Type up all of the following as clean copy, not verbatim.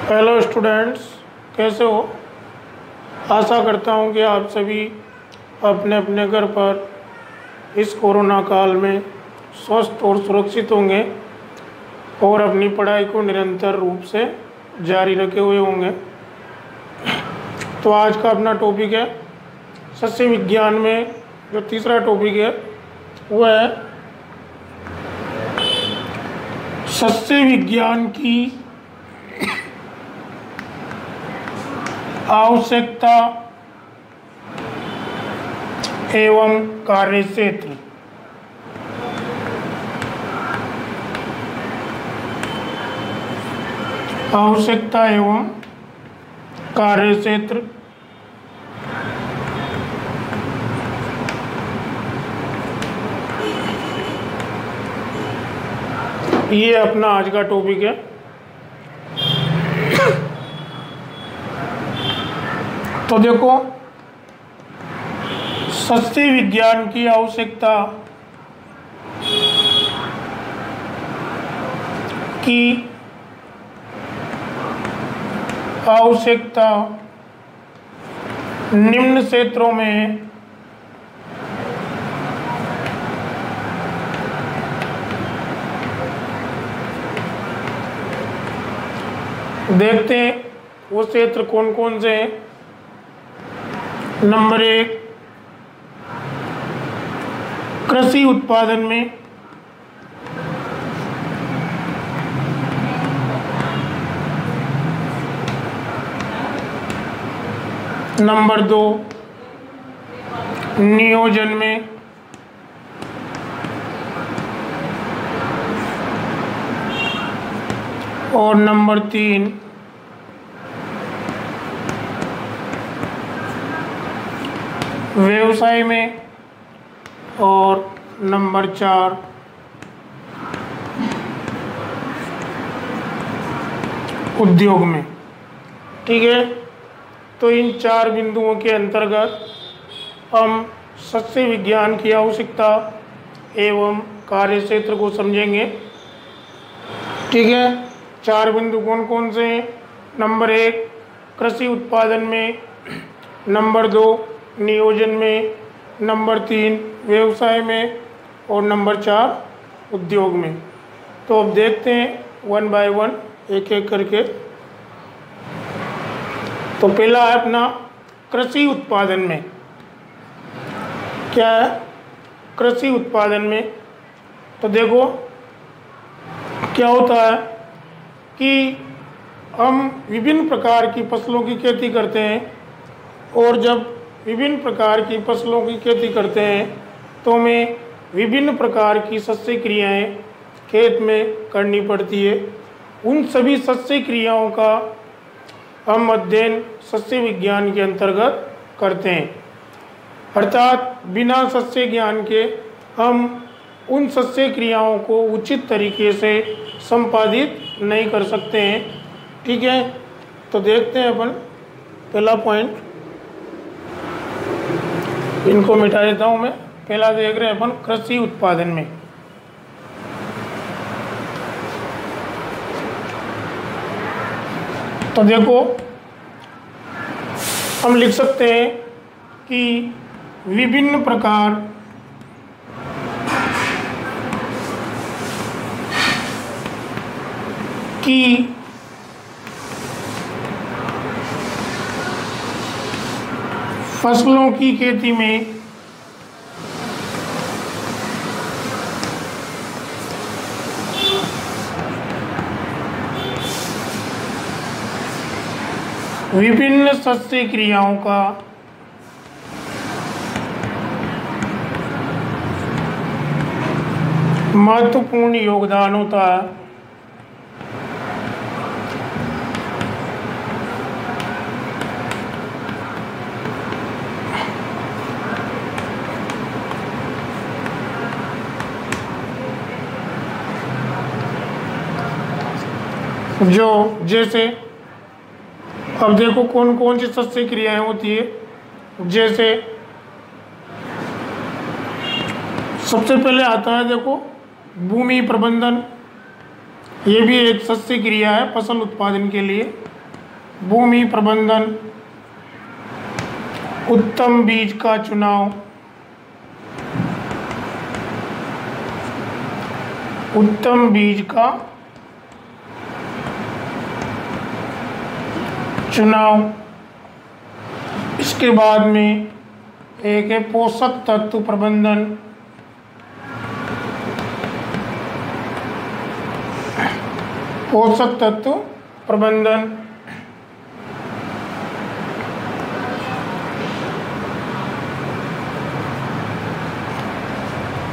Hello students, कैसे हो। आशा करता हूँ कि आप सभी अपने अपने घर पर इस कोरोना काल में स्वस्थ और सुरक्षित होंगे और अपनी पढ़ाई को निरंतर रूप से जारी रखे हुए होंगे। तो आज का अपना टॉपिक है सस्य विज्ञान में जो तीसरा टॉपिक है वो है सस्य विज्ञान की आवश्यकता एवं कार्यक्षेत्र। आवश्यकता एवं कार्यक्षेत्र। ये अपना आज का टॉपिक है। तो देखो, सस्य विज्ञान की आवश्यकता निम्न क्षेत्रों में देखते हैं वो क्षेत्र कौन कौन से हैं। नंबर 1, कृषि उत्पादन में। नंबर 2, नियोजन में। और नंबर 3, व्यवसाय में। और नंबर 4, उद्योग में। ठीक है, तो इन 4 बिंदुओं के अंतर्गत हम सस्य विज्ञान की आवश्यकता एवं कार्यक्षेत्र को समझेंगे। ठीक है, 4 बिंदु कौन कौन से हैं। नंबर 1, कृषि उत्पादन में। नंबर 2, नियोजन में। नंबर 3, व्यवसाय में। और नंबर 4, उद्योग में। तो अब देखते हैं 1 बाय 1 एक एक करके। तो पहला है अपना कृषि उत्पादन में। क्या है कृषि उत्पादन में? तो देखो क्या होता है कि हम विभिन्न प्रकार की फसलों की खेती करते हैं, और जब विभिन्न प्रकार की फसलों की खेती करते हैं तो हमें विभिन्न प्रकार की सस्य क्रियाएं खेत में करनी पड़ती है। उन सभी सस्य क्रियाओं का हम अध्ययन सस्य विज्ञान के अंतर्गत करते हैं। अर्थात बिना सस्य ज्ञान के हम उन सस्य क्रियाओं को उचित तरीके से संपादित नहीं कर सकते हैं। ठीक है, तो देखते हैं अपन पहला पॉइंट। इनको मिटा देता हूँ मैं। पहला देख रहे हैं अपन कृषि उत्पादन में। तो देखो हम लिख सकते हैं कि विभिन्न प्रकार की फसलों की खेती में विभिन्न सस्य क्रियाओं का महत्वपूर्ण योगदान होता है। जो जैसे अब देखो कौन कौन सी सस्य क्रियाएं होती है। जैसे सबसे पहले आता है देखो भूमि प्रबंधन। ये भी एक सस्य क्रिया है फसल उत्पादन के लिए। भूमि प्रबंधन, उत्तम बीज का चुनाव, उत्तम बीज का चुनाव। इसके बाद में एक है पोषक तत्व प्रबंधन, पोषक तत्व प्रबंधन।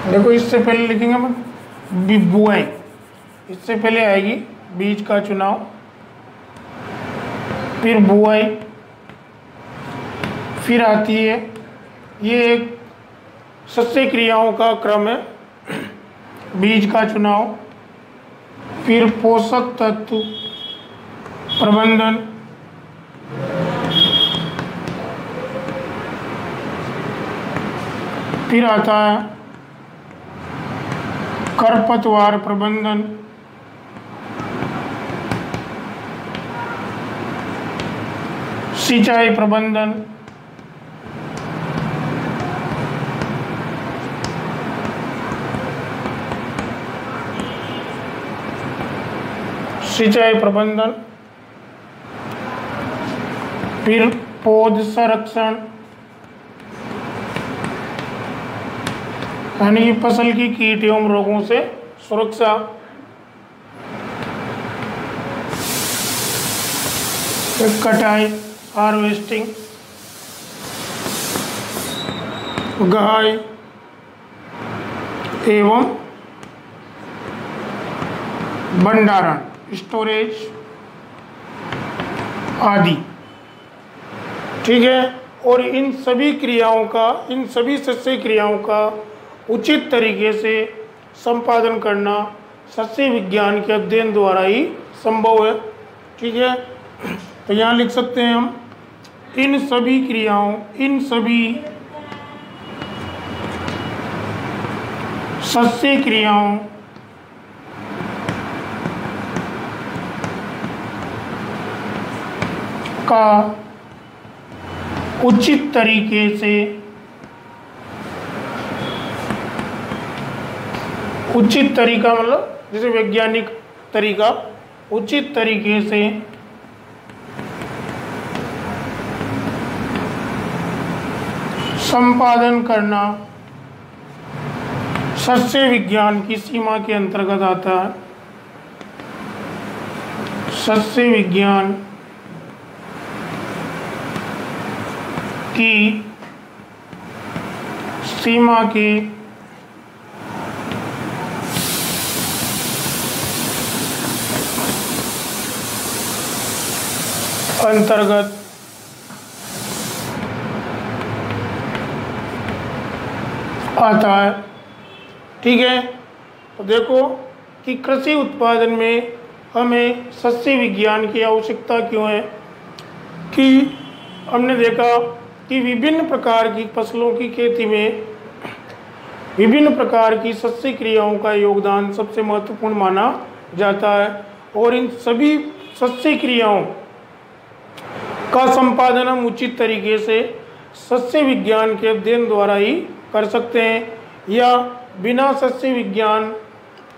देखो इससे पहले लिखेंगे हम बुआई, इससे पहले आएगी बीज का चुनाव, फिर बुआई, फिर आती है, ये एक सस्य क्रियाओं का क्रम है। बीज का चुनाव, फिर पोषक तत्व प्रबंधन, फिर आता है खरपतवार प्रबंधन, सिंचाई प्रबंधन, सिंचाई प्रबंधन, फिर पौध संरक्षण, यानी कि फसल की कीट एवं रोगों से सुरक्षा, फिर कटाई हार्वेस्टिंग, गहाई एवं भंडारण स्टोरेज आदि। ठीक है। और इन सभी क्रियाओं का, इन सभी सस्य क्रियाओं का उचित तरीके से संपादन करना सस्य विज्ञान के अध्ययन द्वारा ही संभव है। ठीक है। तो यहाँ लिख सकते हैं हम, इन सभी क्रियाओं, इन सभी सस्य क्रियाओं का उचित तरीके से, उचित तरीका मतलब जैसे वैज्ञानिक तरीका, उचित तरीके से संपादन करना सस्य विज्ञान की सीमा के अंतर्गत आता है। सस्य विज्ञान की सीमा के अंतर्गत आता है। ठीक है। तो देखो कि कृषि उत्पादन में हमें सस्य विज्ञान की आवश्यकता क्यों है, कि हमने देखा कि विभिन्न प्रकार की फसलों की खेती में विभिन्न प्रकार की सस्य क्रियाओं का योगदान सबसे महत्वपूर्ण माना जाता है, और इन सभी सस्य क्रियाओं का संपादन हम उचित तरीके से सस्य विज्ञान के अध्ययन द्वारा ही कर सकते हैं, या बिना सस्य विज्ञान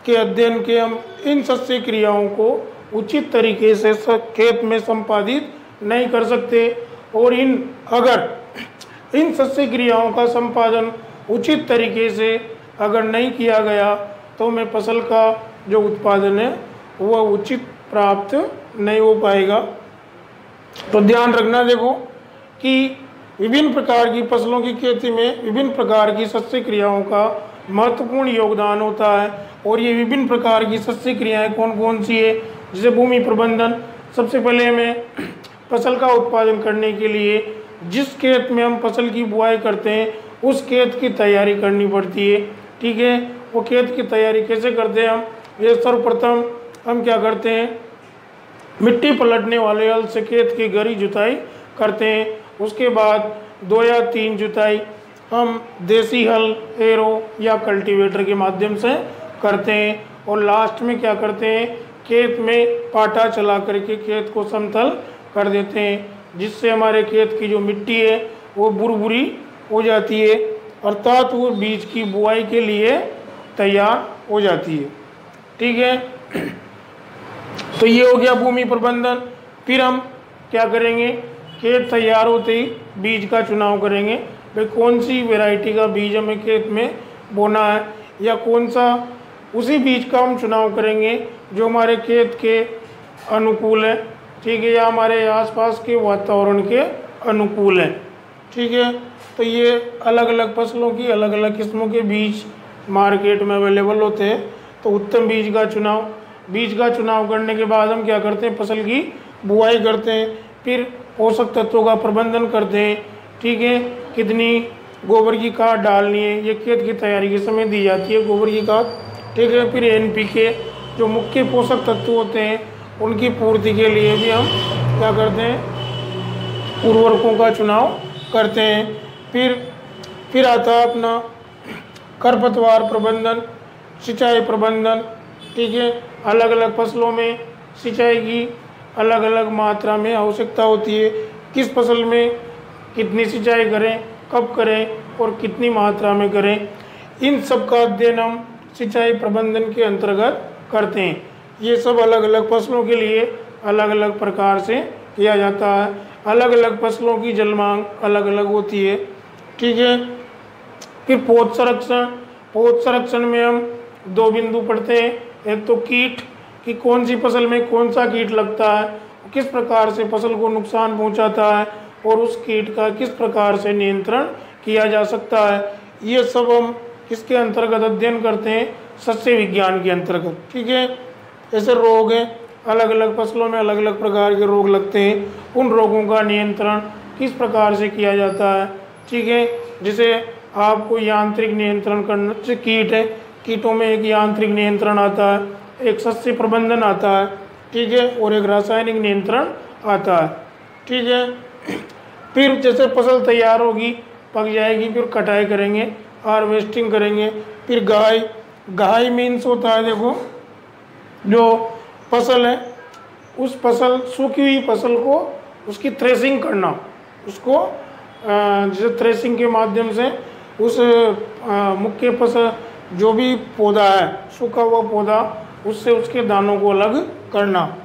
के अध्ययन के हम इन सस्य क्रियाओं को उचित तरीके से खेत में संपादित नहीं कर सकते। और अगर इन सस्य क्रियाओं का संपादन उचित तरीके से अगर नहीं किया गया तो हमें फसल का जो उत्पादन है वह उचित प्राप्त नहीं हो पाएगा। तो ध्यान रखना, देखो कि विभिन्न प्रकार की फसलों की खेती में विभिन्न प्रकार की सस्य क्रियाओं का महत्वपूर्ण योगदान होता है, और ये विभिन्न प्रकार की सस्य क्रियाएं कौन कौन सी है। जैसे भूमि प्रबंधन, सबसे पहले हमें फसल का उत्पादन करने के लिए जिस खेत में हम फसल की बुआई करते हैं उस खेत की तैयारी करनी पड़ती है। ठीक है। वो खेत की तैयारी कैसे करते हैं हम, ये सर्वप्रथम हम क्या करते हैं, मिट्टी पलटने वाले हल से खेत की गहरी जुताई करते हैं। उसके बाद 2 या 3 जुताई हम देसी हल, एरो या कल्टीवेटर के माध्यम से करते हैं, और लास्ट में क्या करते हैं, खेत में पाटा चला करके खेत को समतल कर देते हैं, जिससे हमारे खेत की जो मिट्टी है वो बुरबुरी हो जाती है, अर्थात वो बीज की बुआई के लिए तैयार हो जाती है। ठीक है, तो ये हो गया भूमि प्रबंधन। फिर हम क्या करेंगे, खेत तैयार होते ही बीज का चुनाव करेंगे, भाई कौन सी वैरायटी का बीज हमें खेत में बोना है, या कौन सा उसी बीज का हम चुनाव करेंगे जो हमारे खेत के अनुकूल है। ठीक है, या हमारे आसपास के वातावरण के अनुकूल है। ठीक है, तो ये अलग अलग फसलों की अलग अलग किस्मों के बीज मार्केट में अवेलेबल होते हैं। तो उत्तम बीज का चुनाव करने के बाद हम क्या करते हैं, फसल की बुआई करते हैं, फिर पोषक तत्वों का प्रबंधन करते हैं। ठीक है, कितनी गोबर की खाद डालनी है, ये खेत की तैयारी के समय दी जाती है गोबर की खाद। ठीक है, फिर NPK जो मुख्य पोषक तत्व होते हैं उनकी पूर्ति के लिए भी हम क्या करते हैं, उर्वरकों का चुनाव करते हैं। फिर आता है अपना खरपतवार प्रबंधन, सिंचाई प्रबंधन। ठीक है, अलग अलग फसलों में सिंचाई की अलग अलग मात्रा में आवश्यकता होती है, किस फसल में कितनी सिंचाई करें, कब करें और कितनी मात्रा में करें, इन सब का अध्ययन हम सिंचाई प्रबंधन के अंतर्गत करते हैं। ये सब अलग अलग फसलों के लिए अलग अलग प्रकार से किया जाता है। अलग अलग फसलों की जल मांग अलग अलग होती है। ठीक है, फिर पौध संरक्षण में हम 2 बिंदु पढ़ते हैं, एक तो कीट कि कौन सी फसल में कौन सा कीट लगता है, किस प्रकार से फसल को नुकसान पहुंचाता है और उस कीट का किस प्रकार से नियंत्रण किया जा सकता है। ये सब हम किसके अंतर्गत अध्ययन करते हैं, सस्य विज्ञान के अंतर्गत। ठीक है, ऐसे रोग हैं, अलग अलग फसलों में अलग अलग प्रकार के रोग लगते हैं, उन रोगों का नियंत्रण किस प्रकार से किया जाता है। ठीक है, जैसे आपको यांत्रिक नियंत्रण करना, जैसे कीट है, कीटों में एक यांत्रिक नियंत्रण आता है, एक सस्य प्रबंधन आता है। ठीक है, और एक रासायनिक नियंत्रण आता है। ठीक है, फिर जैसे फसल तैयार होगी, पक जाएगी, फिर कटाई करेंगे, हार्वेस्टिंग करेंगे। फिर गहाई मीन्स होता है, देखो जो फसल है उस फसल सूखी हुई फसल को उसकी थ्रेसिंग करना, उसको जैसे थ्रेसिंग के माध्यम से उस मुख्य फसल जो भी पौधा है, सूखा हुआ पौधा, उससे उसके दानों को अलग करना,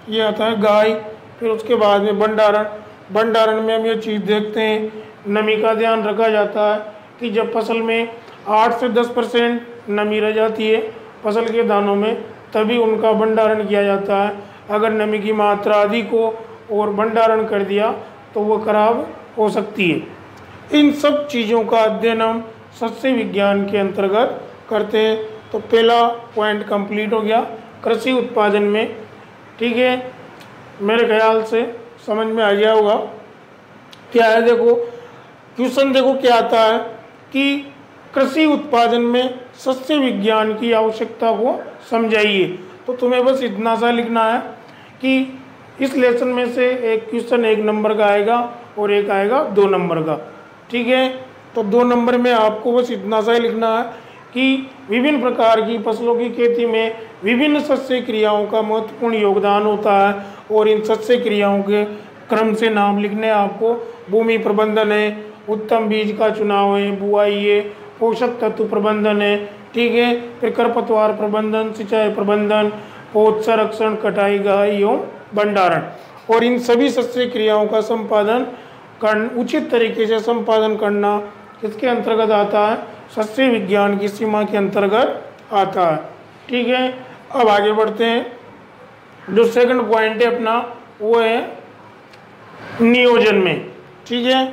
ये आता है गहाई। फिर उसके बाद में भंडारण में हम ये चीज़ देखते हैं, नमी का ध्यान रखा जाता है कि जब फसल में 8 से 10% नमी रह जाती है फसल के दानों में, तभी उनका भंडारण किया जाता है। अगर नमी की मात्रा अधिक हो और भंडारण कर दिया तो वो खराब हो सकती है। इन सब चीज़ों का अध्ययन हम सस्य विज्ञान के अंतर्गत करते हैं। तो पहला पॉइंट कंप्लीट हो गया कृषि उत्पादन में। ठीक है, मेरे ख्याल से समझ में आ गया होगा। क्या है, देखो क्वेश्चन देखो क्या आता है कि कृषि उत्पादन में सस्य विज्ञान की आवश्यकता को समझाइए। तो तुम्हें बस इतना सा लिखना है कि इस लेसन में से एक क्वेश्चन 1 नंबर का आएगा और एक आएगा 2 नंबर का। ठीक है, तो 2 नंबर में आपको बस इतना सा ही लिखना है कि विभिन्न प्रकार की फसलों की खेती में विभिन्न सस्य क्रियाओं का महत्वपूर्ण योगदान होता है, और इन सस्य क्रियाओं के क्रम से नाम लिखने आपको। भूमि प्रबंधन है, उत्तम बीज का चुनाव है, बुआई है, पोषक तत्व प्रबंधन है। ठीक है, फिर खरपतवार प्रबंधन, सिंचाई प्रबंधन, पौध संरक्षण, कटाई, गहाई एवं भंडारण। और इन सभी सस्य क्रियाओं का संपादन उचित तरीके से संपादन करना किसके अंतर्गत आता है, सस्य विज्ञान की सीमा के अंतर्गत आता है। ठीक है, अब आगे बढ़ते हैं। जो सेकंड पॉइंट है अपना वो है नियोजन में। ठीक है,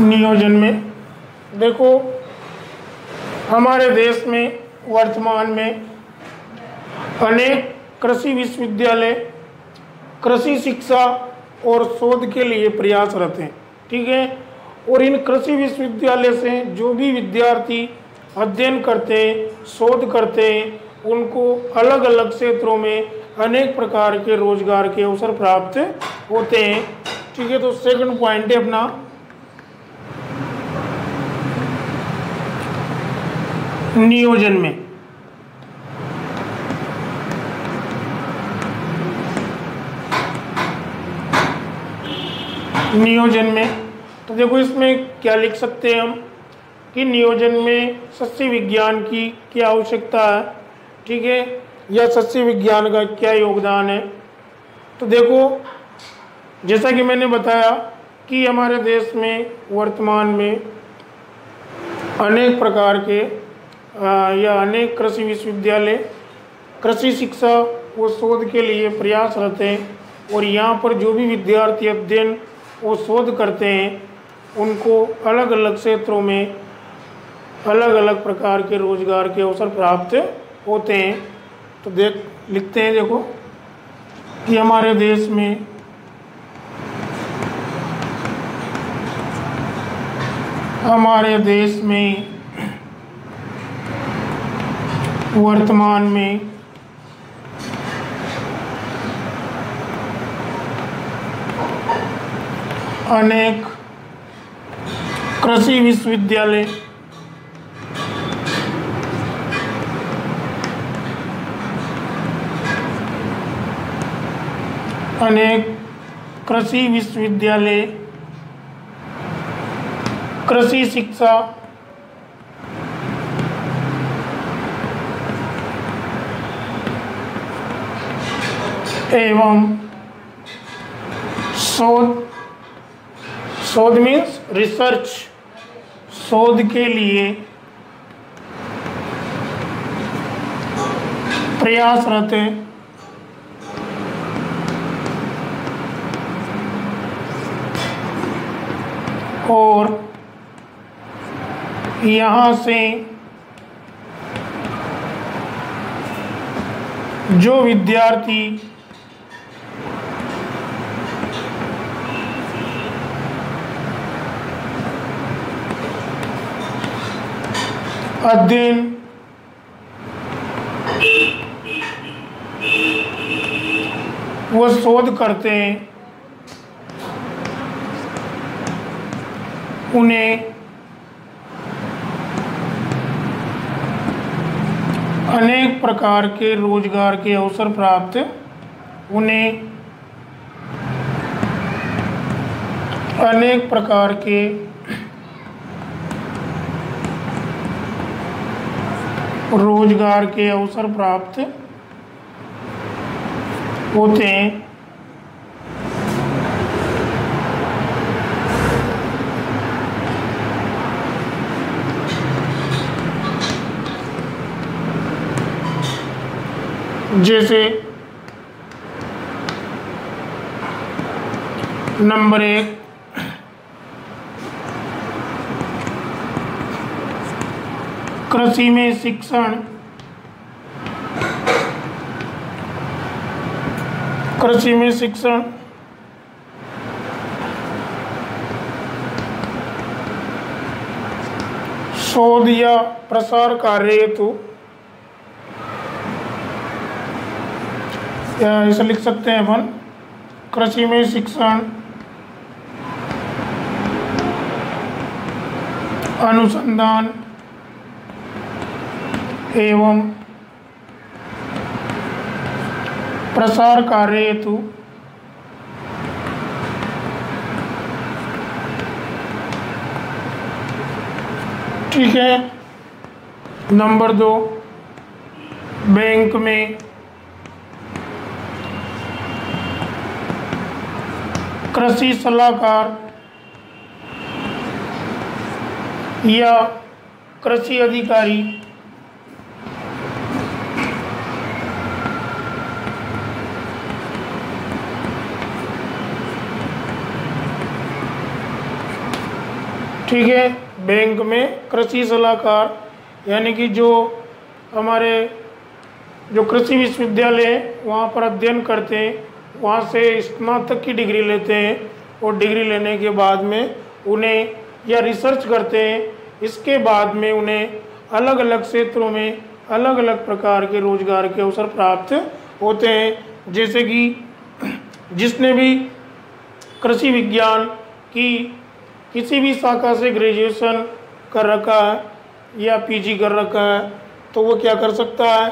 नियोजन में देखो हमारे देश में वर्तमान में अनेक कृषि विश्वविद्यालय कृषि शिक्षा और शोध के लिए प्रयासरत हैं। ठीक है, और इन कृषि विश्वविद्यालय से जो भी विद्यार्थी अध्ययन करते हैं, शोध करते हैं, उनको अलग अलग क्षेत्रों में अनेक प्रकार के रोजगार के अवसर प्राप्त होते हैं। ठीक है, तो सेकंड पॉइंट है अपना नियोजन में। नियोजन में तो देखो इसमें क्या लिख सकते हैं हम कि नियोजन में सस्य विज्ञान की क्या आवश्यकता है, ठीक है, या सस्य विज्ञान का क्या योगदान है। तो देखो जैसा कि मैंने बताया कि हमारे देश में वर्तमान में अनेक प्रकार के या अनेक कृषि विश्वविद्यालय कृषि शिक्षा व शोध के लिए प्रयासरत हैं, और यहाँ पर जो भी विद्यार्थी अध्ययन वो शोध करते हैं उनको अलग अलग क्षेत्रों में अलग अलग प्रकार के रोजगार के अवसर प्राप्त होते हैं। तो लिखते हैं देखो कि हमारे देश में वर्तमान में अनेक कृषि विश्वविद्यालय कृषि शिक्षा एवं शोध मीन्स रिसर्च, शोध के लिए प्रयासरत है, और यहाँ से जो विद्यार्थी अध्ययन व शोध करते हैं उन्हें अनेक प्रकार के रोजगार के अवसर प्राप्त होते हैं। जैसे नंबर 1 कृषि में शिक्षण, शोध या प्रसार कार्य हेतु, या ऐसा लिख सकते हैं अपन, कृषि में शिक्षण, अनुसंधान एवं प्रसार कार्य हेतु ठीक है। नंबर 2 बैंक में कृषि सलाहकार या कृषि अधिकारी ठीक है। बैंक में कृषि सलाहकार यानी कि जो हमारे जो कृषि विश्वविद्यालय है वहाँ पर अध्ययन करते हैं, वहाँ से स्नातक की डिग्री लेते हैं, और डिग्री लेने के बाद में उन्हें या रिसर्च करते हैं, इसके बाद में उन्हें अलग अलग क्षेत्रों में अलग अलग प्रकार के रोजगार के अवसर प्राप्त होते हैं। जैसे कि जिसने भी कृषि विज्ञान की किसी भी शाखा से ग्रेजुएशन कर रखा है या पीजी कर रखा है तो वो क्या कर सकता है,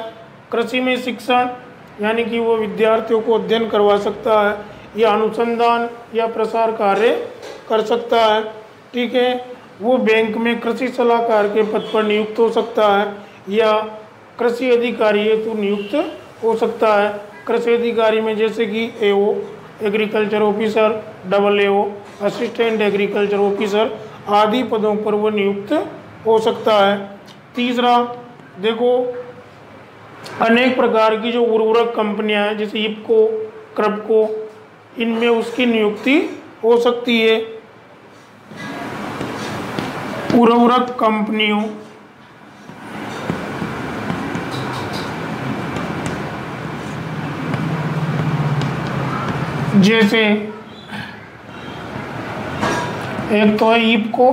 कृषि में शिक्षण यानी कि वो विद्यार्थियों को अध्ययन करवा सकता है या अनुसंधान या प्रसार कार्य कर सकता है। ठीक है, वो बैंक में कृषि सलाहकार के पद पर नियुक्त हो सकता है या कृषि अधिकारी हेतु नियुक्त हो सकता है। कृषि अधिकारी में जैसे कि AO agriculture officer, AAO assistant agriculture officer आदि पदों पर वो नियुक्त हो सकता है। तीसरा देखो, अनेक प्रकार की जो उर्वरक कंपनियां हैं जैसे इफको, क्रपको, इनमें उसकी नियुक्ति हो सकती है। उर्वरक कंपनियों जैसे एक तो है इफको,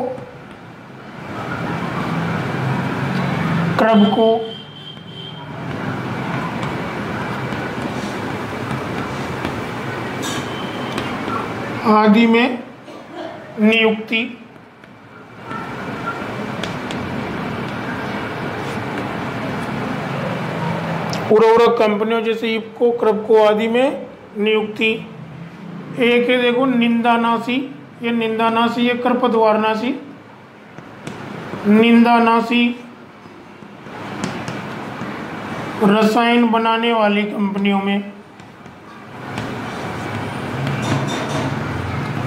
क्रपको, आदि में नियुक्ति। उर्वरक कंपनियों जैसे इफको, क्रपको आदि में नियुक्ति। एक है देखो निंदानाशी, ये निंदानाशी है खरपतवारनाशी, निंदानाशी रसायन बनाने वाली कंपनियों में,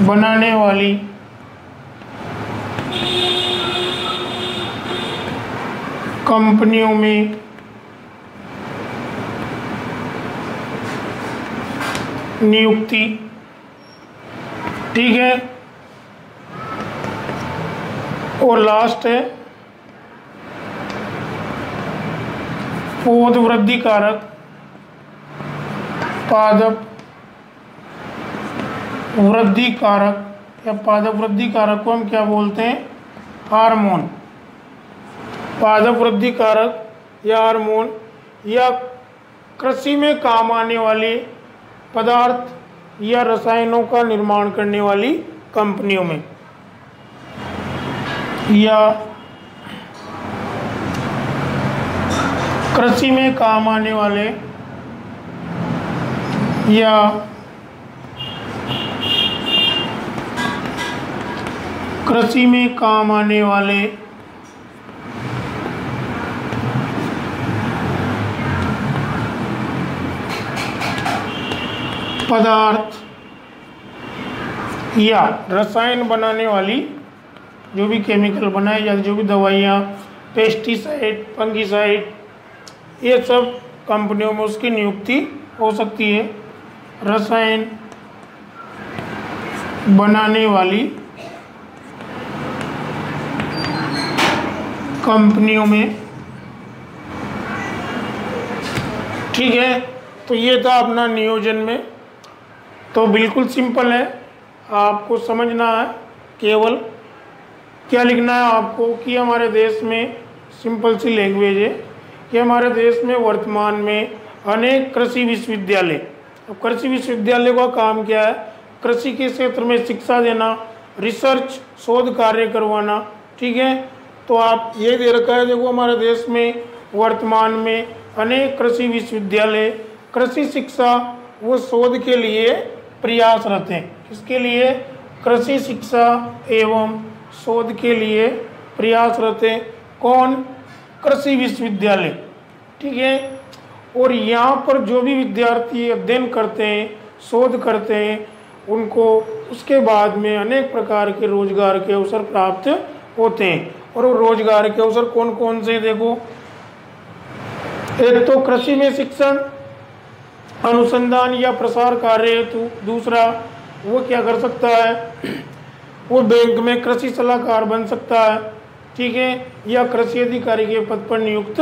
बनाने वाली कंपनियों में नियुक्ति। ठीक है, और लास्ट है पौध वृद्धि कारक, पादप वृद्धि कारक या पादप वृद्धि कारक को हम क्या बोलते हैं, हार्मोन। पादप वृद्धि कारक या हार्मोन या कृषि में काम आने वाले पदार्थ या रसायनों का निर्माण करने वाली कंपनियों में, या कृषि में काम आने वाले या कृषि में काम आने वाले पदार्थ या रसायन बनाने वाली जो भी केमिकल बनाए जाते, जो भी दवाइयाँ, पेस्टिसाइड, फंगिसाइड, ये सब कंपनियों में उसकी नियुक्ति हो सकती है। रसायन बनाने वाली कंपनियों में। ठीक है, तो ये था अपना नियोजन में। तो बिल्कुल सिंपल है, आपको समझना है, केवल क्या लिखना है आपको कि हमारे देश में, सिंपल सी लैंग्वेज है कि हमारे देश में वर्तमान में अनेक कृषि विश्वविद्यालय। अब कृषि विश्वविद्यालय का काम क्या है, कृषि के क्षेत्र में शिक्षा देना, रिसर्च, शोध कार्य करवाना। ठीक है, तो आप ये दे रखा है देखो, हमारे देश में वर्तमान में अनेक कृषि विश्वविद्यालय कृषि शिक्षा व शोध के लिए प्रयासरत हैं। किसके लिए, कृषि शिक्षा एवं शोध के लिए प्रयासरत हैं। कौन, कृषि विश्वविद्यालय। ठीक है, और यहाँ पर जो भी विद्यार्थी अध्ययन करते हैं, शोध करते हैं, उनको उसके बाद में अनेक प्रकार के रोजगार के अवसर प्राप्त होते हैं। और वो रोजगार के अवसर कौन कौन से, देखो, एक तो कृषि में शिक्षण, अनुसंधान या प्रसार कार्य हेतु। दूसरा, वो क्या कर सकता है, वो बैंक में कृषि सलाहकार बन सकता है। ठीक है, या कृषि अधिकारी के पद पर नियुक्त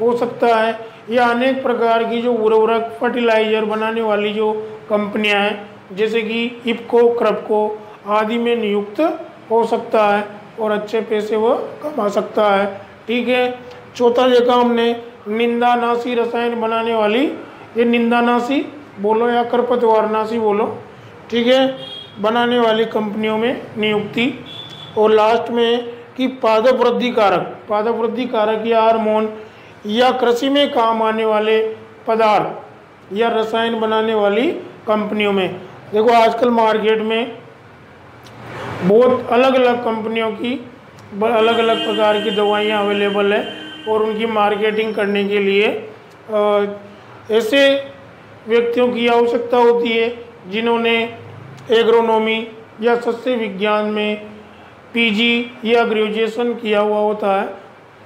हो सकता है, या अनेक प्रकार की जो उर्वरक, फर्टिलाइजर बनाने वाली जो कंपनियां हैं जैसे कि इफको, क्रपको आदि में नियुक्त हो सकता है और अच्छे पैसे वो कमा सकता है। ठीक है, चौथा देखा हमने निंदानाशी रसायन बनाने वाली, ये निंदानाशी बोलो या खरपतवारनाशी बोलो। ठीक है, बनाने वाली कंपनियों में नियुक्ति। और लास्ट में कि पादप वृद्धि कारक या हार्मोन या कृषि में काम आने वाले पदार्थ या रसायन बनाने वाली कंपनियों में। देखो आजकल मार्केट में बहुत अलग अलग कंपनियों की अलग अलग प्रकार की दवाइयाँ अवेलेबल है और उनकी मार्केटिंग करने के लिए ऐसे व्यक्तियों की आवश्यकता होती है जिन्होंने एग्रोनॉमी या सस्य विज्ञान में पीजी या ग्रेजुएशन किया हुआ होता है,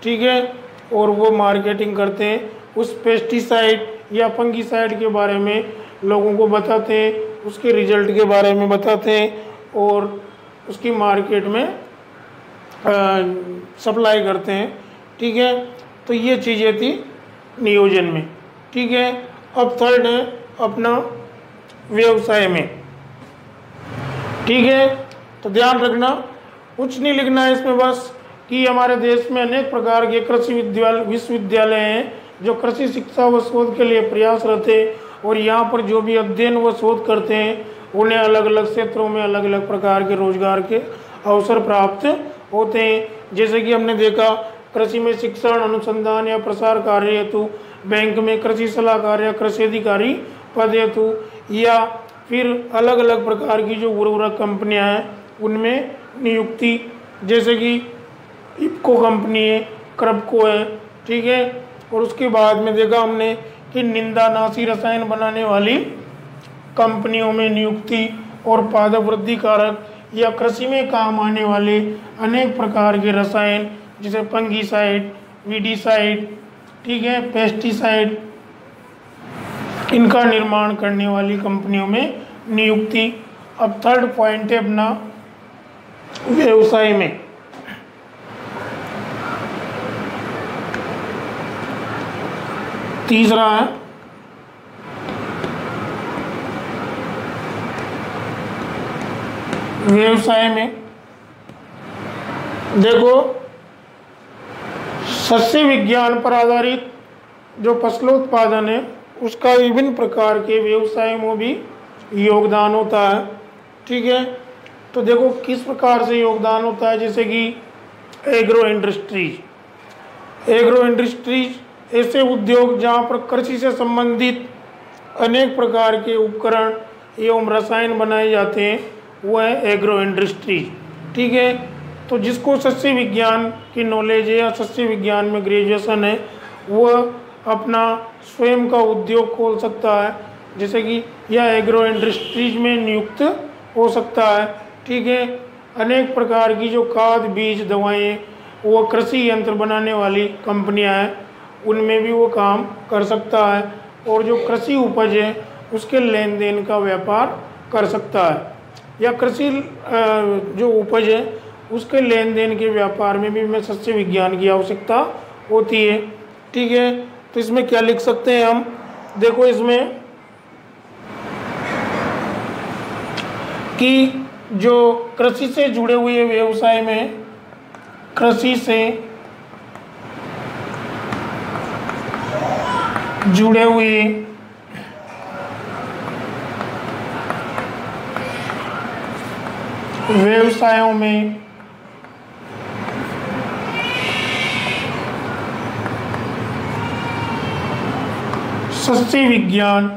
ठीक है, और वो मार्केटिंग करते हैं, उस पेस्टिसाइड या फंगिसाइड के बारे में लोगों को बताते हैं, उसके रिजल्ट के बारे में बताते हैं और उसकी मार्केट में सप्लाई करते हैं, ठीक है। तो ये चीज़ें थी नियोजन में, ठीक है। अब थर्ड है अपना व्यवसाय में, ठीक है। तो ध्यान रखना, कुछ नहीं लिखना है इसमें, बस कि हमारे देश में अनेक प्रकार के कृषि विश्वविद्यालय हैं जो कृषि शिक्षा व शोध के लिए प्रयासरत है और यहाँ पर जो भी अध्ययन व शोध करते हैं उन्हें अलग अलग क्षेत्रों में अलग अलग प्रकार के रोजगार के अवसर प्राप्त होते हैं। जैसे कि हमने देखा कृषि में शिक्षण अनुसंधान या प्रसार कार्य हेतु, बैंक में कृषि सलाहकार या कृषि अधिकारी पद हेतु, या फिर अलग अलग प्रकार की जो उर्वरक कंपनियां हैं उनमें नियुक्ति, जैसे कि इफ्को कंपनी है, क्रबको है, ठीक है। और उसके बाद में देखा हमने कि निंदानाशी रसायन बनाने वाली कंपनियों में नियुक्ति और पादप वृद्धि कारक या कृषि में काम आने वाले अनेक प्रकार के रसायन जैसे फंगिसाइड, वीडीसाइड, ठीक है, पेस्टिसाइड, इनका निर्माण करने वाली कंपनियों में नियुक्ति। अब थर्ड पॉइंट है अपना व्यवसाय में। तीसरा है व्यवसाय में। देखो सस्य विज्ञान पर आधारित जो फसलोत्पादन है उसका विभिन्न प्रकार के व्यवसायों में भी योगदान होता है, ठीक है। तो देखो किस प्रकार से योगदान होता है, जैसे कि एग्रो इंडस्ट्रीज ऐसे उद्योग जहाँ पर कृषि से संबंधित अनेक प्रकार के उपकरण एवं रसायन बनाए जाते हैं, वो है एग्रो इंडस्ट्रीज, ठीक है। तो जिसको सस्य विज्ञान की नॉलेज है या सस्य विज्ञान में ग्रेजुएशन है वह अपना स्वयं का उद्योग खोल सकता है, जैसे कि यह एग्रो इंडस्ट्रीज में नियुक्त हो सकता है, ठीक है। अनेक प्रकार की जो खाद बीज दवाएं वो कृषि यंत्र बनाने वाली कंपनियां हैं उनमें भी वो काम कर सकता है, और जो कृषि उपज है उसके लेन देन का व्यापार कर सकता है, या कृषि जो उपज है उसके लेन देन के व्यापार में भी में सस्य विज्ञान की आवश्यकता होती है, ठीक है। तो इसमें क्या लिख सकते हैं हम, देखो इसमें कि जो कृषि से जुड़े हुए व्यवसाय में कृषि से जुड़े हुए व्यवसायों में सस्य विज्ञान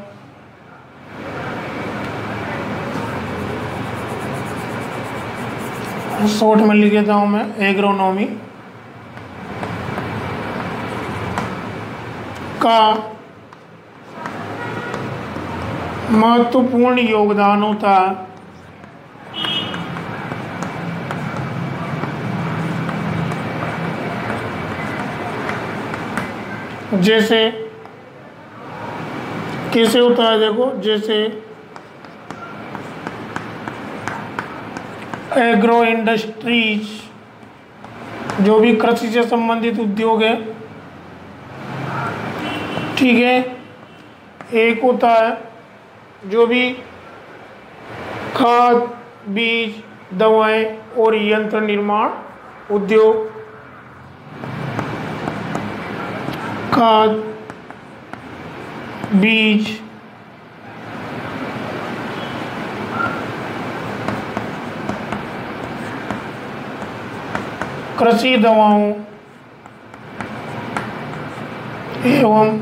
शॉर्ट में लिख देता हूं मैं एग्रोनॉमी का महत्वपूर्ण योगदान होता है, जैसे कैसे होता है, देखो जैसे एग्रो इंडस्ट्रीज जो भी कृषि से संबंधित उद्योग है, ठीक है। एक होता है जो भी खाद बीज दवाएं और यंत्र निर्माण उद्योग, खाद बीज कृषि दवाओं एवं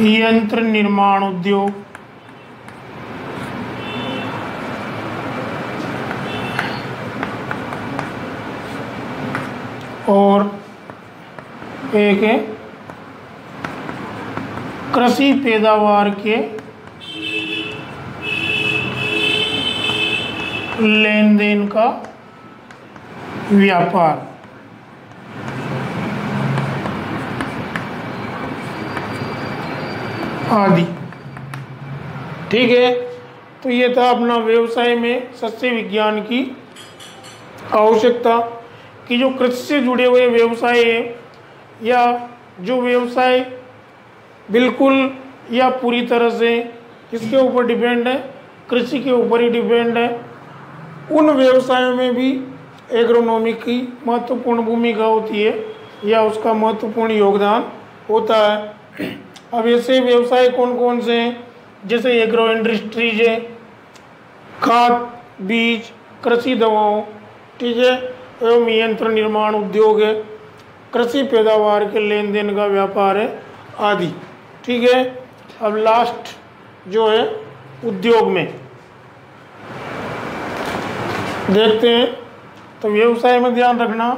यंत्र निर्माण उद्योग, और एक है कृषि पैदावार के लेन देन का व्यापार। आदि। ठीक है, तो ये था अपना व्यवसाय में सस्ते विज्ञान की आवश्यकता कि जो कृषि से जुड़े हुए व्यवसाय है या जो व्यवसाय बिल्कुल या पूरी तरह से किसके ऊपर डिपेंड है, कृषि के ऊपर ही डिपेंड है, उन व्यवसायों में भी एग्रोनॉमी की महत्वपूर्ण भूमिका होती है या उसका महत्वपूर्ण योगदान होता है। अब ऐसे व्यवसाय कौन कौन से हैं, जैसे एग्रो इंडस्ट्रीज है, खाद बीज कृषि दवाओं, ठीक है, एवं यंत्र निर्माण उद्योग है, कृषि पैदावार के लेन देन का व्यापार है आदि। ठीक है, अब लास्ट जो है उद्योग में देखते हैं। तो व्यवसाय में ध्यान रखना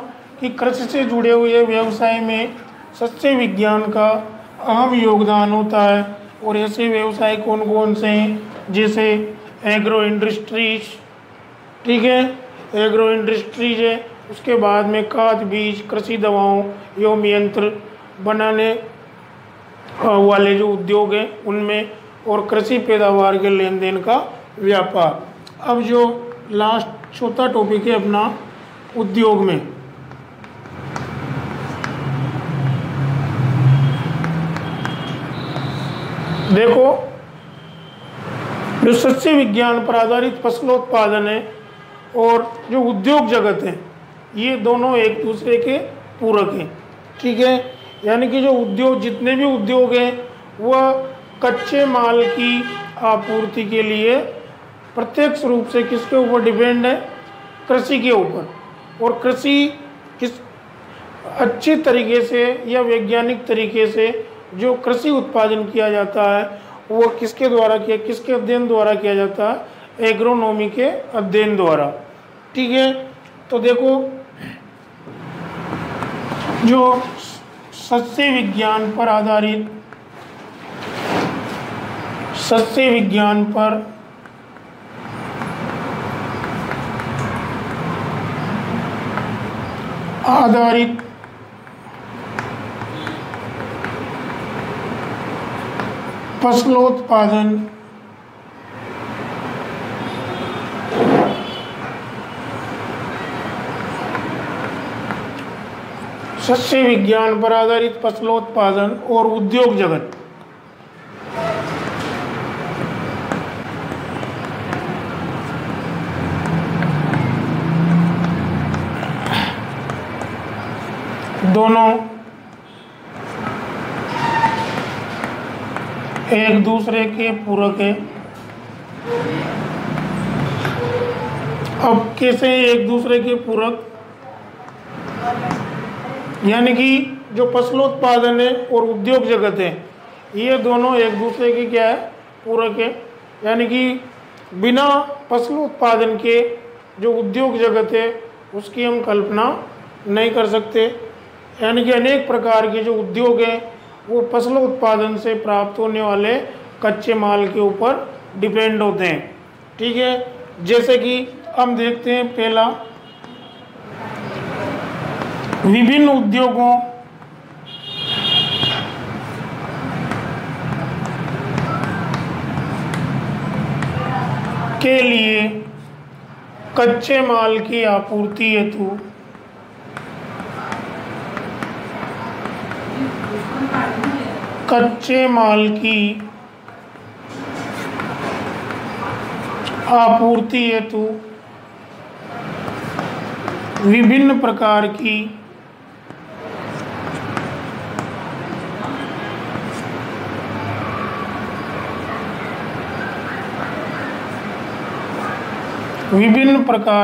कि कृषि से जुड़े हुए व्यवसाय में सस्ते विज्ञान का अहम योगदान होता है। और ऐसे व्यवसाय कौन कौन से हैं, जैसे एग्रो इंडस्ट्रीज, ठीक है, एग्रो इंडस्ट्रीज है, उसके बाद में खाद बीज कृषि दवाओं एवं यंत्र बनाने वाले जो उद्योग हैं उनमें, और कृषि पैदावार के लेन देन का व्यापार। अब जो लास्ट चौथा टॉपिक है अपना उद्योग में, देखो जो सस्ते विज्ञान पर आधारित फसलोत्पादन है और जो उद्योग जगत है, ये दोनों एक दूसरे के पूरक हैं। ठीक है, यानी कि जो उद्योग, जितने भी उद्योग हैं वह कच्चे माल की आपूर्ति के लिए प्रत्यक्ष रूप से किसके ऊपर डिपेंड है, कृषि के ऊपर। और कृषि किस अच्छी तरीके से या वैज्ञानिक तरीके से जो कृषि उत्पादन किया जाता है वो किसके द्वारा किया, किसके अध्ययन द्वारा किया जाता है, एग्रोनॉमी के अध्ययन द्वारा। ठीक है, तो देखो जो सस्ते विज्ञान पर आधारित, सस्ते विज्ञान पर आधारित फसलोत्पादन सस्ते विज्ञान पर आधारित फसलोत्पादन और उद्योग जगत दोनों एक दूसरे के पूरक है। अब कैसे एक दूसरे के पूरक, यानी कि जो फसलोत्पादन है और उद्योग जगत है ये दोनों एक दूसरे के क्या है, पूरक है। यानी कि बिना फसलोत्पादन के जो उद्योग जगत है उसकी हम कल्पना नहीं कर सकते। यानी कि अनेक प्रकार के जो उद्योग हैं वो फसलों उत्पादन से प्राप्त होने वाले कच्चे माल के ऊपर डिपेंड होते हैं। ठीक है, जैसे कि हम देखते हैं पहला, विभिन्न उद्योगों के लिए कच्चे माल की आपूर्ति हेतु कच्चे माल की आपूर्ति हेतु विभिन्न प्रकार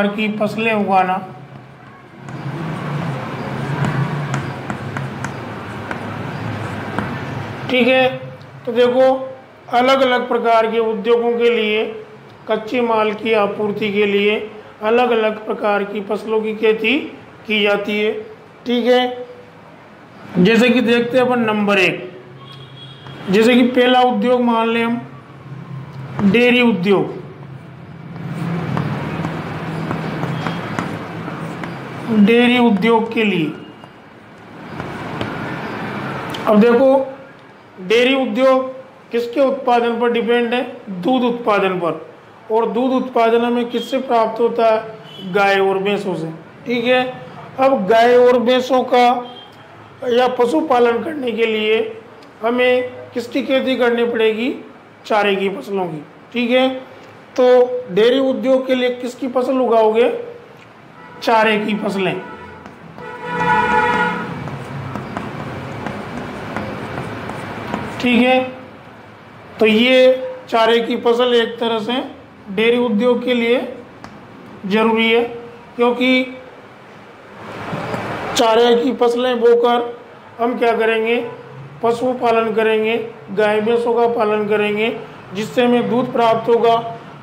की फसलें उगाना ठीक है। तो देखो अलग अलग प्रकार के उद्योगों के लिए, कच्चे माल की आपूर्ति के लिए अलग अलग प्रकार की फसलों की खेती की जाती है। ठीक है, जैसे कि देखते हैं अपन नंबर 1, जैसे कि पहला उद्योग मान लें हम डेयरी उद्योग। डेयरी उद्योग के लिए अब देखो डेयरी उद्योग किसके उत्पादन पर डिपेंड है? दूध उत्पादन पर। और दूध उत्पादन हमें किससे प्राप्त होता है? गाय और भैंसों से। ठीक है, अब गाय और भैंसों का या पशुपालन करने के लिए हमें किसकी खेती करनी पड़ेगी? चारे की फसलों की। ठीक है, तो डेयरी उद्योग के लिए किसकी फसल उगाओगे? चारे की फसलें। ठीक है, तो ये चारे की फसल एक तरह से डेयरी उद्योग के लिए जरूरी है, क्योंकि चारे की फसलें बोकर हम क्या करेंगे? पशु पालन करेंगे, गाय भैंसों का पालन करेंगे, जिससे हमें दूध प्राप्त होगा।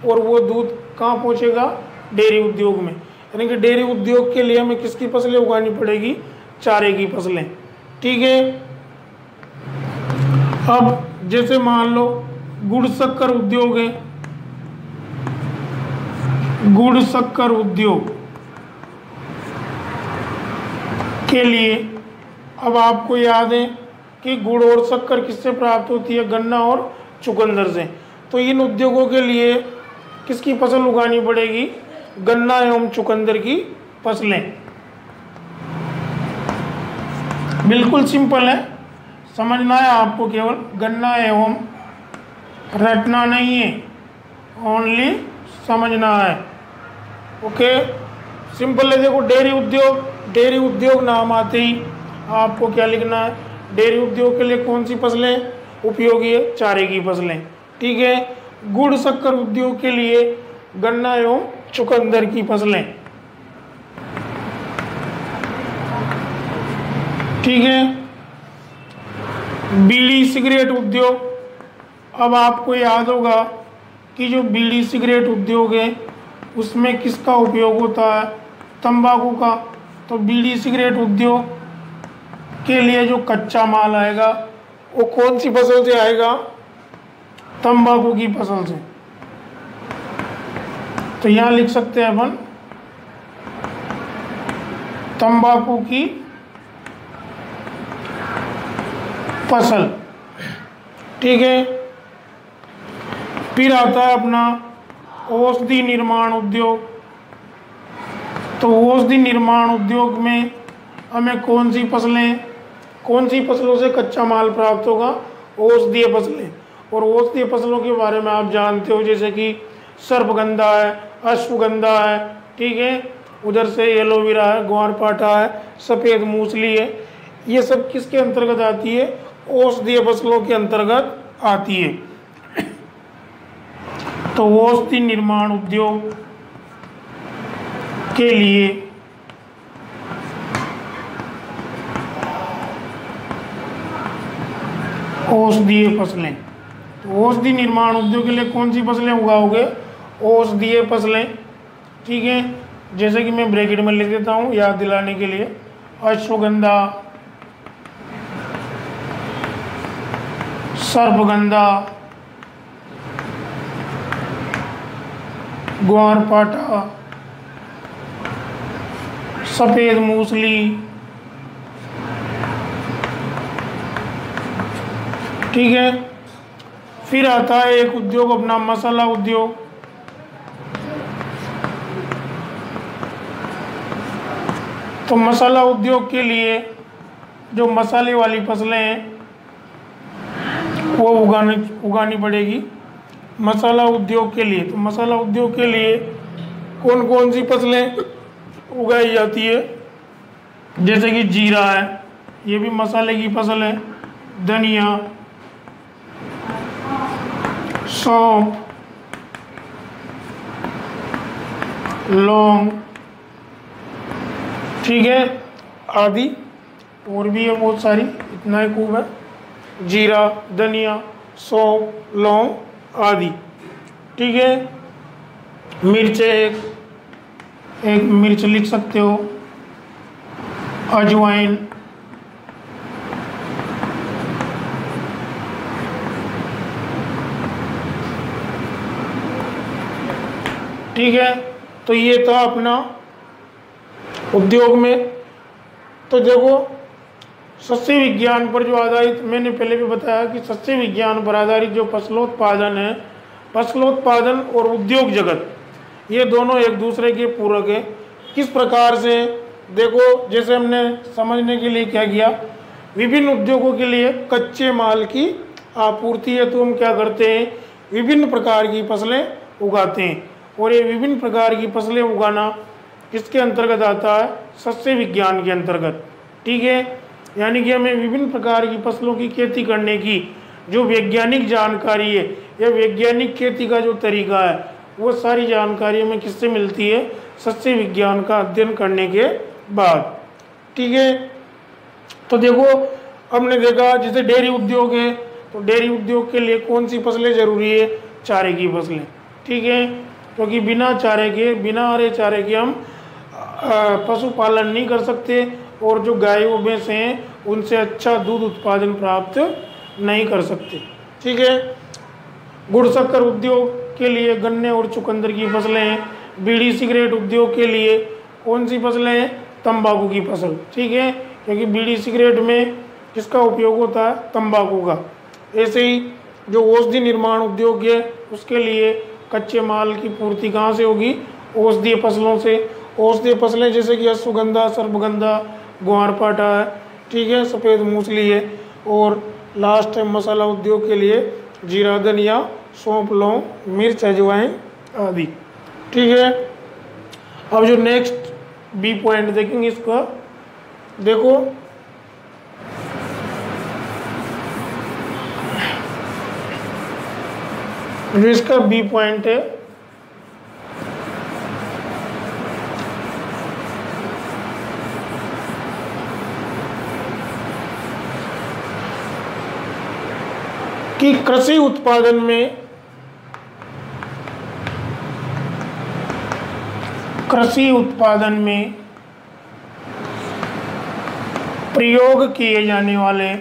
और वो दूध कहाँ पहुँचेगा? डेयरी उद्योग में। यानी कि डेयरी उद्योग के लिए हमें किसकी फसलें उगानी पड़ेगी? चारे की फसलें। ठीक है, अब जैसे मान लो गुड़ शक्कर उद्योग है। गुड़ शक्कर उद्योग के लिए अब आपको याद है कि गुड़ और शक्कर किससे प्राप्त होती है? गन्ना और चुकंदर से। तो इन उद्योगों के लिए किसकी फसल उगानी पड़ेगी? गन्ना एवं चुकंदर की फसलें। बिल्कुल सिंपल है, समझना है आपको, केवल गन्ना एवं रटना नहीं है, ओनली समझना है। ओके, सिंपल है। देखो डेयरी उद्योग नाम आते ही आपको क्या लिखना है? डेयरी उद्योग के लिए कौन सी फसलें उपयोगी है? चारे की फसलें। ठीक है, गुड़ शक्कर उद्योग के लिए गन्ना एवं चुकंदर की फसलें। ठीक है, बीड़ी सिगरेट उद्योग। अब आपको याद होगा कि जो बीड़ी सिगरेट उद्योग है उसमें किसका उपयोग होता है? तंबाकू का। तो बीड़ी सिगरेट उद्योग के लिए जो कच्चा माल आएगा वो कौन सी फसल से आएगा? तंबाकू की फसल से। तो यहाँ लिख सकते हैं अपन तंबाकू की फसल। ठीक है, फिर आता है अपना औषधि निर्माण उद्योग। तो औषधि निर्माण उद्योग में हमें कौन सी फसलों से कच्चा माल प्राप्त होगा? औषधीय फसलें। और औषधीय फसलों के बारे में आप जानते हो, जैसे कि सर्पगंधा है, अश्वगंधा है। ठीक है, उधर से एलोवेरा है, ग्वारपाठा है, सफ़ेद मूसली है। ये सब किसके अंतर्गत आती है? औषधीय फसलों के अंतर्गत आती है। तो औषधि निर्माण उद्योग के लिए औषधीय फसलें। तो औषधि निर्माण उद्योग के लिए कौन सी फसलें उगाओगे? औषधीय फसलें। ठीक है, जैसे कि मैं ब्रैकेट में लिख देता हूँ याद दिलाने के लिए। अश्वगंधा, सर्पगंधा, ग्वारपाठा, सफ़ेद मूसली। ठीक है, फिर आता है एक उद्योग अपना मसाला उद्योग। तो मसाला उद्योग के लिए जो मसाले वाली फसलें हैं वो उगानी पड़ेगी मसाला उद्योग के लिए। तो मसाला उद्योग के लिए कौन कौन सी फसलें उगाई जाती है? जैसे कि जीरा है, ये भी मसाले की फसल है। धनिया, सौंफ, लौंग। ठीक है, आदि और भी है बहुत सारी, इतना ही खूब है। जीरा, धनिया, सौंफ, लौंग आदि। ठीक है। मिर्च एक मिर्च लिख सकते हो। अजवाइन, ठीक है। तो ये था अपना उद्योग में। तो देखो, सस्य विज्ञान पर जो आधारित, मैंने पहले भी बताया कि सस्य विज्ञान पर आधारित जो फसलोत्पादन है, फसलोत्पादन और उद्योग जगत, ये दोनों एक दूसरे के पूरक है। किस प्रकार से, देखो जैसे हमने समझने के लिए क्या किया, विभिन्न उद्योगों के लिए कच्चे माल की आपूर्ति है, तो हम क्या करते हैं, विभिन्न प्रकार की फसलें उगाते हैं। और ये विभिन्न प्रकार की फसलें उगाना किसके अंतर्गत आता है, सस्य विज्ञान के अंतर्गत। ठीक है। यानी कि हमें विभिन्न प्रकार की फसलों की खेती करने की जो वैज्ञानिक जानकारी है, या वैज्ञानिक खेती का जो तरीका है, वो सारी जानकारी हमें किससे मिलती है, सस्य विज्ञान का अध्ययन करने के बाद। ठीक है। तो देखो, हमने देखा जैसे डेयरी उद्योग है, तो डेयरी उद्योग के लिए कौन सी फसलें जरूरी है, चारे की फसलें। ठीक है। क्योंकि बिना चारे के, बिना हरे चारे के हम पशुपालन नहीं कर सकते, और जो गाय व भैंस हैं उनसे अच्छा दूध उत्पादन प्राप्त नहीं कर सकते। ठीक है। गुड़ शक्कर उद्योग के लिए गन्ने और चुकंदर की फसलें हैं। बीड़ी सिगरेट उद्योग के लिए कौन सी फसलें हैं, तंबाकू की फसल। ठीक है। क्योंकि बीड़ी सिगरेट में किसका उपयोग होता है, तंबाकू का। ऐसे ही जो औषधि निर्माण उद्योग है, उसके लिए कच्चे माल की पूर्ति कहाँ से होगी, औषधीय फसलों से। औषधीय फसलें जैसे कि अश्वगंधा, सर्पगंधा, ग्वारपाठा है। ठीक है। सफ़ेद मूसली है। और लास्ट है मसाला उद्योग के लिए जीरा, धनिया, सौंफ, लौंग, मिर्च, अजवाइन आदि। ठीक है। अब जो नेक्स्ट बी पॉइंट देखेंगे, इसका देखो, जो इसका बी पॉइंट है, कि कृषि उत्पादन में प्रयोग किए जाने वाले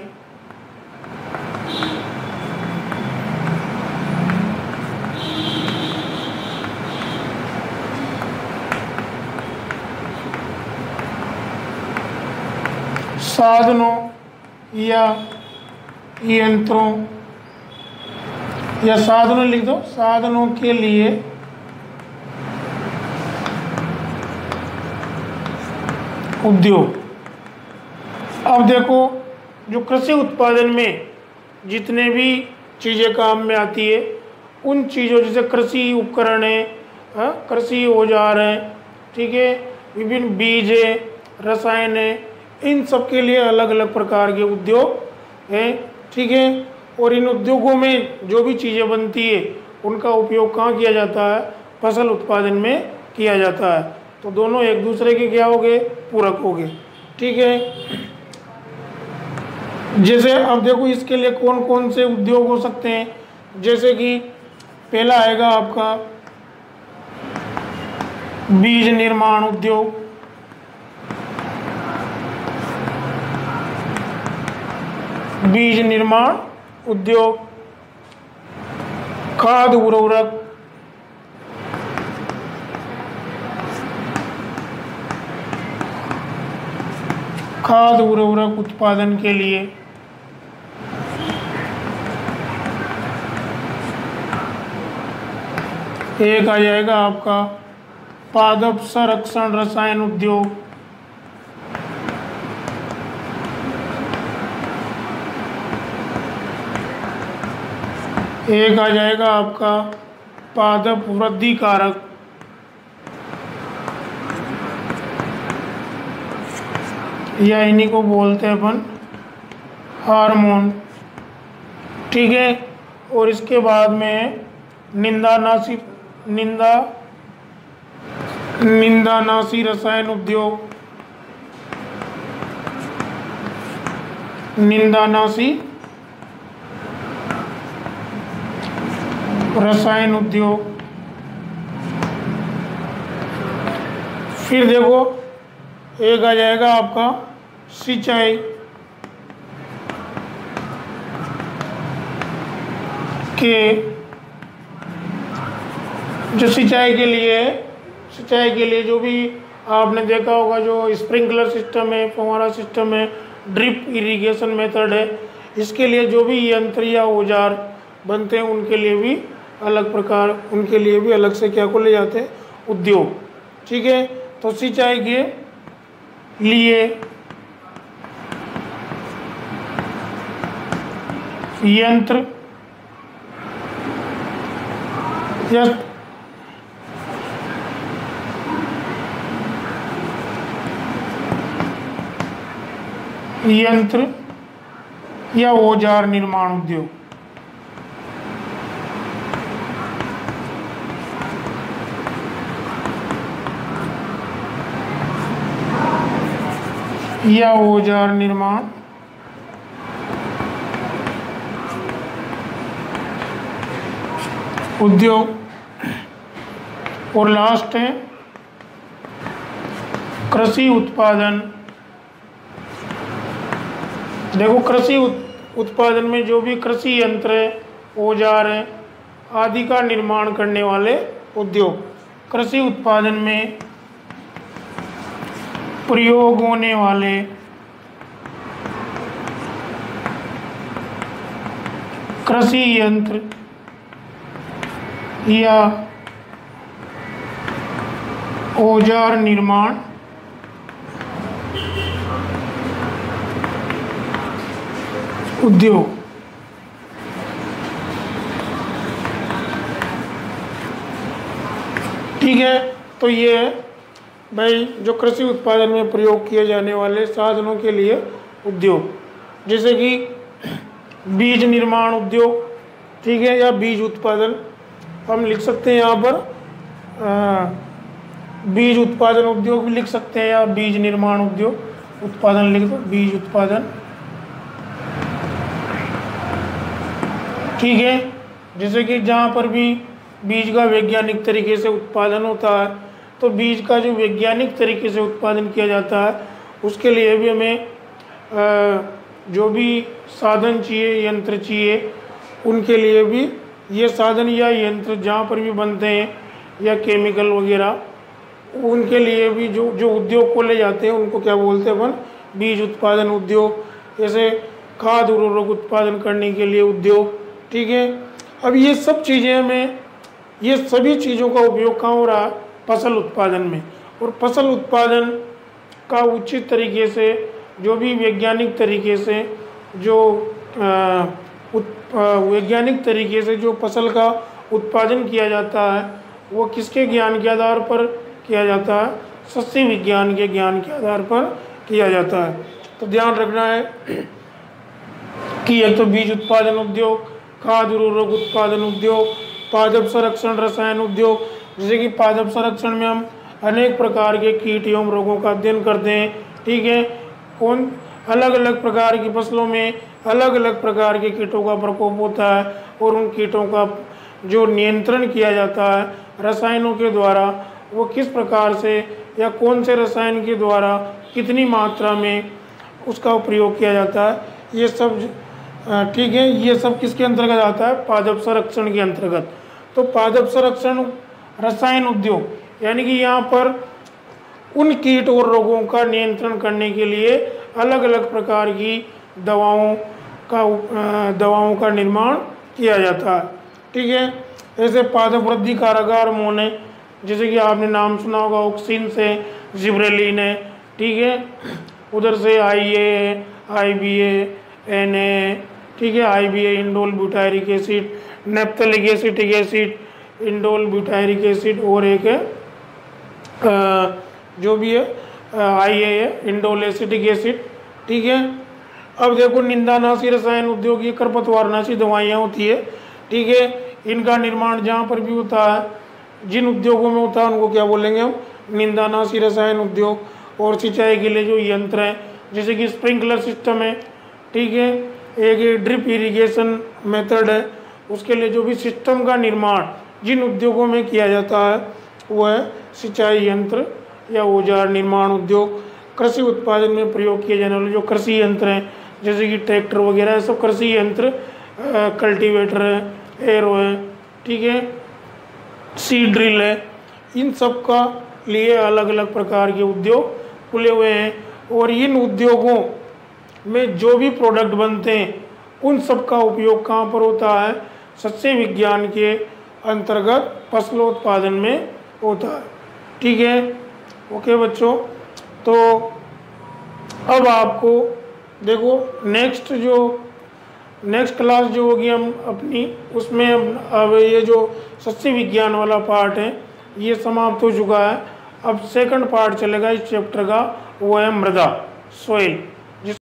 साधनों या यंत्रों, या साधनों लिख दो, साधनों के लिए उद्योग। अब देखो, जो कृषि उत्पादन में जितने भी चीज़ें काम में आती है, उन चीज़ों जैसे कृषि उपकरण है, कृषि औजार है, ठीक है, विभिन्न बीज है, रसायन है, इन सब के लिए अलग अलग प्रकार के उद्योग हैं। ठीक है। और इन उद्योगों में जो भी चीज़ें बनती है, उनका उपयोग कहाँ किया जाता है, फसल उत्पादन में किया जाता है। तो दोनों एक दूसरे के क्या हो गए, पूरक हो गए। ठीक है। जैसे अब देखो, इसके लिए कौन कौन से उद्योग हो सकते हैं, जैसे कि पहला आएगा आपका बीज निर्माण उद्योग। बीज निर्माण उद्योग, खाद उर्वरक, खाद उर्वरक उत्पादन के लिए एक आ जाएगा आपका पादप संरक्षण रसायन उद्योग। एक आ जाएगा आपका पादप वृद्धि कारक। या इन्हीं को बोलते हैं अपन हार्मोन। ठीक है। और इसके बाद में निंदानाशी रसायन उद्योग। निंदानाशी रसायन उद्योग। फिर देखो एक आ जाएगा आपका सिंचाई के, जो सिंचाई के लिए जो भी आपने देखा होगा, जो स्प्रिंकलर सिस्टम है, फव्वारा सिस्टम है, ड्रिप इरिगेशन मेथड है, इसके लिए जो भी यंत्र या औजार बनते हैं उनके लिए भी अलग से क्या खोले जाते हैं, उद्योग। ठीक है, तो सिंचाई के लिए यंत्र या औजार निर्माण उद्योग। या औजार निर्माण उद्योग। और लास्ट है कृषि उत्पादन। देखो कृषि उत्पादन में जो भी कृषि यंत्र है, औजार है आदि का निर्माण करने वाले उद्योग। कृषि उत्पादन में प्रयोग होने वाले कृषि यंत्र या औजार निर्माण उद्योग। ठीक है, तो ये है भाई जो कृषि उत्पादन में प्रयोग किए जाने वाले साधनों के लिए उद्योग, जैसे कि बीज निर्माण उद्योग। ठीक है, या बीज उत्पादन हम लिख सकते हैं यहाँ पर, बीज उत्पादन उद्योग भी लिख सकते हैं, या बीज निर्माण उद्योग, उत्पादन लिख दो, बीज उत्पादन। ठीक है, जैसे कि जहाँ पर भी बीज का वैज्ञानिक तरीके से उत्पादन होता है, तो बीज का जो वैज्ञानिक तरीके से उत्पादन किया जाता है उसके लिए भी हमें जो भी साधन चाहिए, यंत्र चाहिए, उनके लिए भी ये साधन या यंत्र जहाँ पर भी बनते हैं या केमिकल वगैरह, उनके लिए भी जो उद्योग को ले जाते हैं उनको क्या बोलते हैं अपन, बीज उत्पादन उद्योग। जैसे खाद उर्वरक उत्पादन करने के लिए उद्योग। ठीक है, अब ये सब चीज़ें हमें, ये सभी चीज़ों का उपयोग कहाँ हो रहा है, फसल उत्पादन में। और फसल उत्पादन का उचित तरीके से, जो भी वैज्ञानिक तरीके से जो फसल का उत्पादन किया जाता है वो किसके ज्ञान के आधार पर किया जाता है, सस्ती विज्ञान के ज्ञान के आधार पर किया जाता है। तो ध्यान रखना है कि एक तो बीज उत्पादन उद्योग, खाद उर्वरक उत्पादन उद्योग, पादप संरक्षण रसायन उद्योग। जैसे कि पादप संरक्षण में हम अनेक प्रकार के कीट एवं रोगों का अध्ययन करते हैं। ठीक है, कौन अलग अलग प्रकार की फसलों में अलग अलग प्रकार के कीटों का प्रकोप होता है और उन कीटों का जो नियंत्रण किया जाता है रसायनों के द्वारा, वो किस प्रकार से या कौन से रसायन के द्वारा कितनी मात्रा में उसका प्रयोग किया जाता है, ये सब ठीक है, ये सब किसके अंतर्गत आता है, पादप संरक्षण के अंतर्गत। तो पादप संरक्षण रसायन उद्योग, यानी कि यहाँ पर उन कीट और रोगों का नियंत्रण करने के लिए अलग अलग प्रकार की दवाओं का निर्माण किया जाता है। ठीक है, ऐसे पादप वृद्धि कारक हार्मोन है, जैसे कि आपने नाम सुना होगा, ऑक्सिन से जिब्रेलिन है। ठीक है, उधर से IA है, IBA, NA, ठीक है, IBA indole butyric acid, naphthalic acetic acid, indole butyric acid, और एक है जो भी है IA है, इंडोल एसिटिक एसिड। ठीक है, अब देखो निंदानाशी रसायन उद्योग, ये खरपतवारनाशी दवाइयाँ होती है। ठीक है, इनका निर्माण जहाँ पर भी होता है, जिन उद्योगों में होता है उनको क्या बोलेंगे हम, निंदानाशी रसायन उद्योग। और सिंचाई के लिए जो यंत्र हैं, जैसे कि स्प्रिंकलर सिस्टम है। ठीक है, एक ड्रिप इरिगेशन मेथड है, उसके लिए जो भी सिस्टम का निर्माण जिन उद्योगों में किया जाता है वो है सिंचाई यंत्र या औजार निर्माण उद्योग। कृषि उत्पादन में प्रयोग किए जाने वाले जो कृषि यंत्र हैं जैसे कि ट्रैक्टर वगैरह, सब कृषि यंत्र, कल्टीवेटर है, एरो है, ठीक है, सीड ड्रिल है, इन सब का लिए अलग अलग प्रकार के उद्योग खुले हुए हैं। और इन उद्योगों में जो भी प्रोडक्ट बनते हैं उन सब का उपयोग कहाँ पर होता है? सस्य विज्ञान के अंतर्गत फसलोत्पादन में होता है। ठीक है, ओके बच्चों। तो अब आपको देखो नेक्स्ट क्लास जो होगी हम अपनी, उसमें अब ये जो सस्य विज्ञान वाला पार्ट है ये समाप्त हो चुका है। अब सेकंड पार्ट चलेगा इस चैप्टर का, वो है मृदा, सोइल।